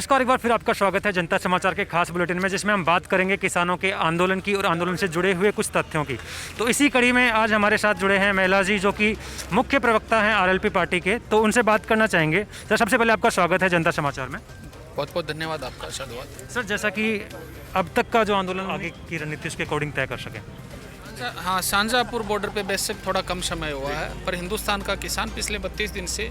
नमस्कार, एक बार फिर आपका स्वागत है जनता समाचार के खास बुलेटिन में, जिसमें हम बात करेंगे किसानों के आंदोलन की और आंदोलन से जुड़े हुए कुछ तथ्यों की। तो इसी कड़ी में आज हमारे साथ जुड़े हैं महिला जी, जो कि मुख्य प्रवक्ता हैं आरएलपी पार्टी के। तो उनसे बात करना चाहेंगे। सर, सबसे पहले आपका स्वागत है जनता समाचार में। बहुत बहुत धन्यवाद आपका, धन्यवाद। सर, जैसा कि अब तक का जो आंदोलन आगे की रणनीति उसके अकॉर्डिंग तय कर सकें। हाँ, शाहजहाँपुर बॉर्डर पे बेशक थोड़ा कम समय हुआ है, पर हिंदुस्तान का किसान पिछले 32 दिन से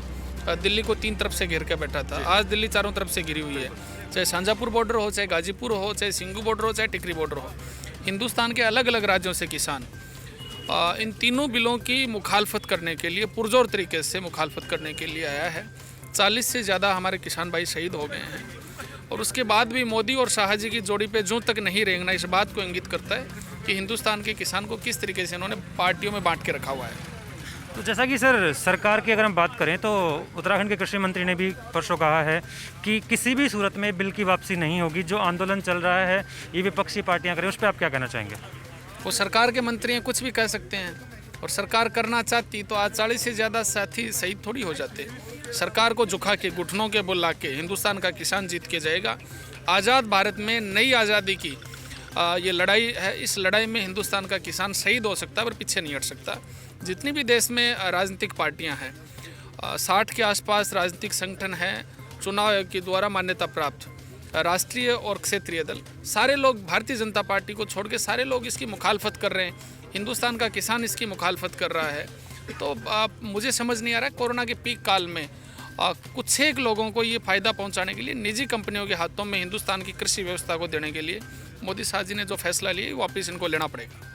दिल्ली को 3 तरफ से घेर के बैठा था। आज दिल्ली चारों तरफ से घिरी हुई है, चाहे शाहजहाँपुर बॉर्डर हो, चाहे गाजीपुर हो, चाहे सिंगू बॉर्डर हो, चाहे टिकरी बॉर्डर हो। हिंदुस्तान के अलग अलग राज्यों से किसान इन तीनों बिलों की मुखालफत करने के लिए, पुरजोर तरीके से मुखालफत करने के लिए आया है। 40 से ज़्यादा हमारे किसान भाई शहीद हो गए हैं, और उसके बाद भी मोदी और शाह जी की जोड़ी पे जूं तक नहीं रेंगना इस बात को इंगित करता है कि हिंदुस्तान के किसान को किस तरीके से इन्होंने पार्टियों में बांट के रखा हुआ है। तो जैसा कि सर, सरकार की अगर हम बात करें तो उत्तराखंड के कृषि मंत्री ने भी परसों कहा है कि किसी भी सूरत में बिल की वापसी नहीं होगी। जो आंदोलन चल रहा है ये विपक्षी पार्टियां करें, उस पर आप क्या कहना चाहेंगे? वो सरकार के मंत्री हैं, कुछ भी कह सकते हैं, और सरकार करना चाहती तो आज 40 से ज़्यादा साथी शहीद थोड़ी हो जाते। सरकार को झुका के, घुटनों के बुला के हिंदुस्तान का किसान जीत के जाएगा। आज़ाद भारत में नई आज़ादी की ये लड़ाई है। इस लड़ाई में हिंदुस्तान का किसान शहीद हो सकता है, पर पीछे नहीं हट सकता। जितनी भी देश में राजनीतिक पार्टियां हैं, 60 के आसपास राजनीतिक संगठन हैं, चुनाव आयोग के द्वारा मान्यता प्राप्त राष्ट्रीय और क्षेत्रीय दल, सारे लोग भारतीय जनता पार्टी को छोड़ के सारे लोग इसकी मुखालफत कर रहे हैं। हिंदुस्तान का किसान इसकी मुखालफत कर रहा है। तो मुझे समझ नहीं आ रहा, कोरोना के पीक काल में कुछ एक लोगों को ये फ़ायदा पहुंचाने के लिए, निजी कंपनियों के हाथों में हिंदुस्तान की कृषि व्यवस्था को देने के लिए मोदी शाह जी ने जो फैसला लिया, वापस इनको लेना पड़ेगा।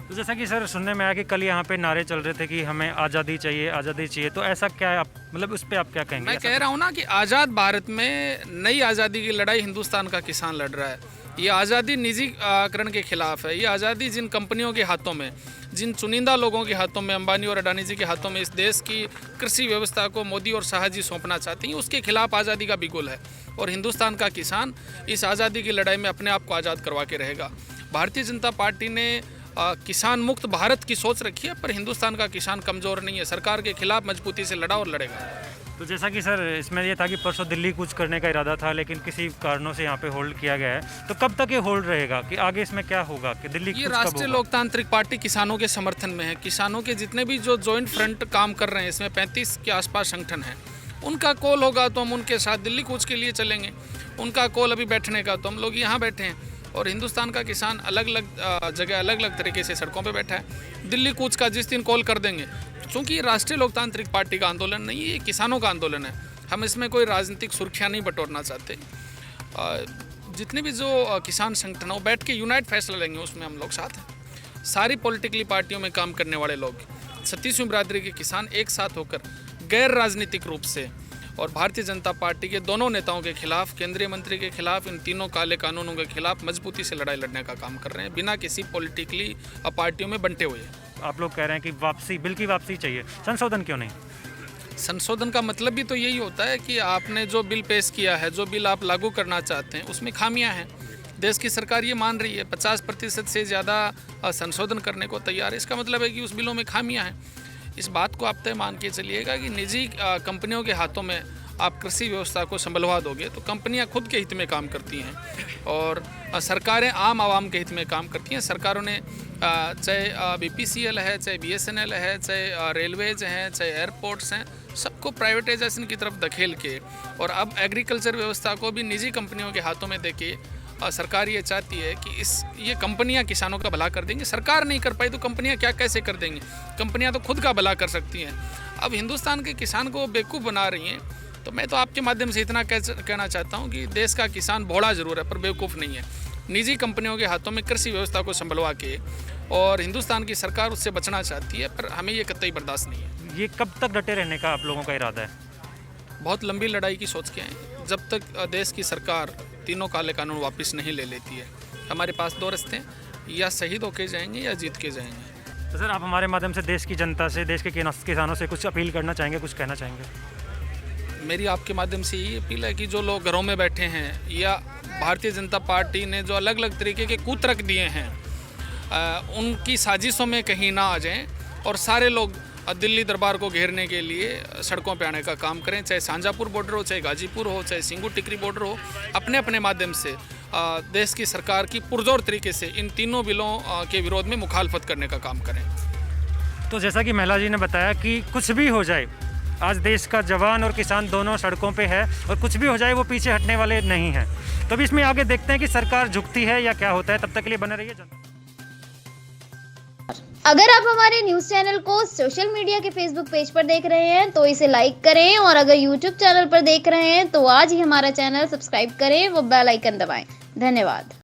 तो जैसा कि सर सुनने में आया कि कल यहाँ पे नारे चल रहे थे कि हमें आज़ादी चाहिए, आज़ादी चाहिए, तो ऐसा क्या है, आप मतलब उस पर आप क्या कहेंगे? मैं कह रहा हूँ ना कि आज़ाद भारत में नई आज़ादी की लड़ाई हिंदुस्तान का किसान लड़ रहा है। ये आज़ादी निजीकरण के खिलाफ है। ये आज़ादी जिन कंपनियों के हाथों में, जिन चुनिंदा लोगों के हाथों में, अंबानी और अडानी जी के हाथों में इस देश की कृषि व्यवस्था को मोदी और शाह जी सौंपना चाहती हैं, उसके खिलाफ आज़ादी का बिगुल है। और हिंदुस्तान का किसान इस आज़ादी की लड़ाई में अपने आप को आज़ाद करवा के रहेगा। भारतीय जनता पार्टी ने किसान मुक्त भारत की सोच रखी है, पर हिंदुस्तान का किसान कमज़ोर नहीं है। सरकार के खिलाफ मजबूती से लड़ा और लड़ेगा। तो जैसा कि सर इसमें ये था कि परसों दिल्ली कूच करने का इरादा था, लेकिन किसी कारणों से यहाँ पे होल्ड किया गया है। तो कब तक ये होल्ड रहेगा, कि आगे इसमें क्या होगा, कि दिल्ली ये राष्ट्रीय लोकतांत्रिक पार्टी किसानों के समर्थन में है। किसानों के जितने भी जो जॉइंट फ्रंट काम कर रहे हैं, इसमें 35 के आसपास संगठन हैं, उनका कॉल होगा तो हम उनके साथ दिल्ली कूच के लिए चलेंगे। उनका कॉल अभी बैठने का, तो हम लोग यहाँ बैठे हैं। और हिंदुस्तान का किसान अलग अलग जगह अलग अलग तरीके से सड़कों पे बैठा है। दिल्ली कूच का जिस दिन कॉल कर देंगे, क्योंकि ये राष्ट्रीय लोकतांत्रिक पार्टी का आंदोलन नहीं है, ये किसानों का आंदोलन है। हम इसमें कोई राजनीतिक सुर्खियाँ नहीं बटोरना चाहते। जितने भी जो किसान संगठन हो, बैठ के यूनाइट फैसला लेंगे, उसमें हम लोग साथ हैं। सारी पॉलिटिकली पार्टियों में काम करने वाले लोग, 36वीं बिरादरी के किसान एक साथ होकर गैर राजनीतिक रूप से, और भारतीय जनता पार्टी के दोनों नेताओं के खिलाफ, केंद्रीय मंत्री के खिलाफ, इन तीनों काले कानूनों के खिलाफ मजबूती से लड़ाई लड़ने का काम कर रहे हैं, बिना किसी पॉलिटिकली पार्टियों में बंटे हुए। आप लोग कह रहे हैं कि वापसी, बिल की वापसी चाहिए, संशोधन क्यों नहीं? संशोधन का मतलब भी तो यही होता है कि आपने जो बिल पेश किया है, जो बिल आप लागू करना चाहते हैं, उसमें खामियां हैं। देश की सरकार ये मान रही है, 50% से ज़्यादा संशोधन करने को तैयार है। इसका मतलब है कि उस बिलों में खामियां हैं। इस बात को आप तय मान के चलिएगा कि निजी कंपनियों के हाथों में आप कृषि व्यवस्था को संभलवा दोगे, तो कंपनियां खुद के हित में काम करती हैं, और सरकारें आम आवाम के हित में काम करती हैं। सरकारों ने चाहे BPCL है, चाहे BSNL है, चाहे रेलवेज हैं, चाहे एयरपोर्ट्स हैं, सबको प्राइवेटाइजेशन की तरफ धकेल के, और अब एग्रीकल्चर व्यवस्था को भी निजी कंपनियों के हाथों में देके सरकार ये चाहती है कि ये कंपनियां किसानों का भला कर देंगी। सरकार नहीं कर पाई तो कंपनियां क्या कैसे कर देंगी? कंपनियां तो खुद का भला कर सकती हैं। अब हिंदुस्तान के किसान को बेवकूफ़ बना रही हैं। तो मैं तो आपके माध्यम से इतना कहना चाहता हूं कि देश का किसान भोला जरूर है, पर बेवकूफ़ नहीं है। निजी कंपनियों के हाथों में कृषि व्यवस्था को संभलवा के, और हिंदुस्तान की सरकार उससे बचना चाहती है, पर हमें ये कतई बर्दाश्त नहीं है। ये कब तक डटे रहने का आप लोगों का इरादा है? बहुत लंबी लड़ाई की सोच के हैं। जब तक देश की सरकार तीनों काले कानून वापस नहीं ले लेती है। हमारे पास 2 रास्ते हैं, या शहीद होके जाएंगे या जीत के जाएंगे। तो सर, आप हमारे माध्यम से देश की जनता से, देश के किसानों से कुछ अपील करना चाहेंगे, कुछ कहना चाहेंगे? मेरी आपके माध्यम से यही अपील है कि जो लोग घरों में बैठे हैं, या भारतीय जनता पार्टी ने जो अलग अलग तरीके के कूतर्क दिए हैं, उनकी साजिशों में कहीं ना आ जाएं, और सारे लोग दिल्ली दरबार को घेरने के लिए सड़कों पे आने का काम करें, चाहे शाहजहाँपुर बॉर्डर हो, चाहे गाजीपुर हो, चाहे सिंगू टिकरी बॉर्डर हो। अपने अपने माध्यम से देश की सरकार की पुरजोर तरीके से इन तीनों बिलों के विरोध में मुखालफत करने का काम करें। तो जैसा कि महिला जी ने बताया कि कुछ भी हो जाए, आज देश का जवान और किसान दोनों सड़कों पे है और कुछ भी हो जाए वो पीछे हटने वाले नहीं हैं। तो अभी इसमें आगे देखते हैं कि सरकार झुकती है या क्या होता है। तब तक के लिए बने रहिए जनता। अगर आप हमारे न्यूज चैनल को सोशल मीडिया के फेसबुक पेज पर देख रहे हैं तो इसे लाइक करें, और अगर यूट्यूब चैनल पर देख रहे हैं तो आज ही हमारा चैनल सब्सक्राइब करें व बेल आइकन दबाएं। धन्यवाद।